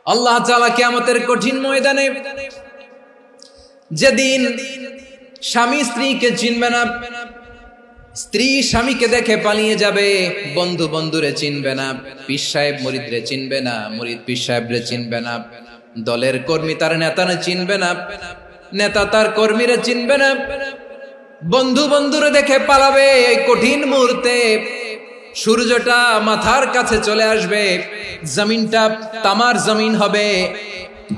আল্লাহ তাআলা কিয়ামতের কঠিন ময়দানে যেদিন স্বামী স্ত্রীকে চিনবে না, স্ত্রী স্বামীকে দেখে পালিয়ে যাবে, বন্ধু বন্ধুরে চিনবে না, পীর সাহেব মুরিদরে চিনবে না, মুরিদ পীর সাহেবরে চিনবে না, দলের কর্মী তার নেতারে চিনবে না, নেতা তার কর্মীরে চিনবে না, বন্ধু বন্ধুরে দেখে পালাবে। এই কঠিন মুহূর্তে সূর্যটা মাথার কাছে চলে আসবে, জমিনটা তামার জমিন হবে,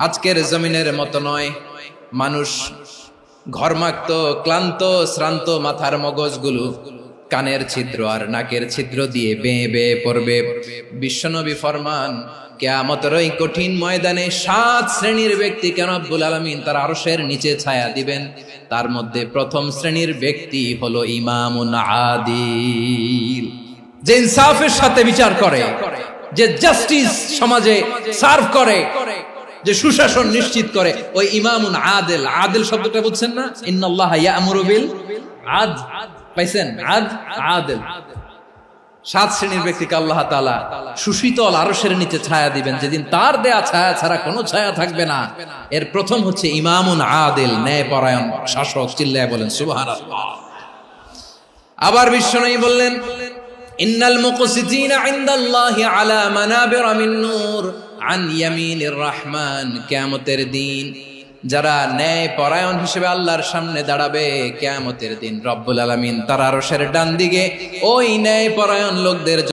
আজকের জমিনের মতো নয়। মানুষ ঘর্মাক্ত, ক্লান্ত, শ্রান্ত মাথার মগজগুলো কানের ছিদ্র আর নাকের ছিদ্র দিয়ে বেয়ে বেয়ে পড়বে। বিশ্বনবী ফরমান, কিয়ামতের ওই কঠিন ময়দানে 7 শ্রেণীর ব্যক্তিকে রব্বুল আলামিন তার আরশের নিচে ছায়া দিবেন। তার মধ্যে প্রথম শ্রেণীর ব্যক্তি হলো ইমামুন আদিল, যে ইনসাফের সাথে বিচার করে, যে জাস্টিস সমাজে সার্ভ করে, যে সুশাসন নিশ্চিত করে, ওই ইমামুন আদিল। আদিল শব্দটা বুঝছেন না? ইন্নাল্লাহা ইয়া'মুরু বিল আদল, পাইছেন? আদিল। 7 শ্রেণীর ব্যক্তিকে আল্লাহ তাআলা সুশীতল আরশের নিচে ছায়া দিবেন, যেদিন তার দেয়া ছায়া ছাড়া কোনো ছায়া থাকবে না। এর প্রথম হচ্ছে ইমামুন আদিল, ন্যায়পরায়ণ শাসক। চিল্লায় বলেন সুবহানাল্লাহ। আবার বিশ্বনবী বললেন, ইন্নাল মুকসিতিনা ইনদাল্লাহি আলা মানাবিরা মিন নূর আন ইয়ামিনির রহমান। কিয়ামতের দিন যারা ন্যায় পরায়ণ হিসেবে আল্লাহর সামনে দাঁড়াবে, কিয়ামতের দিন রব্বুল আলামিন তার আরশের ডান দিকে ওই ন্যায় পরায়ণ লোকদের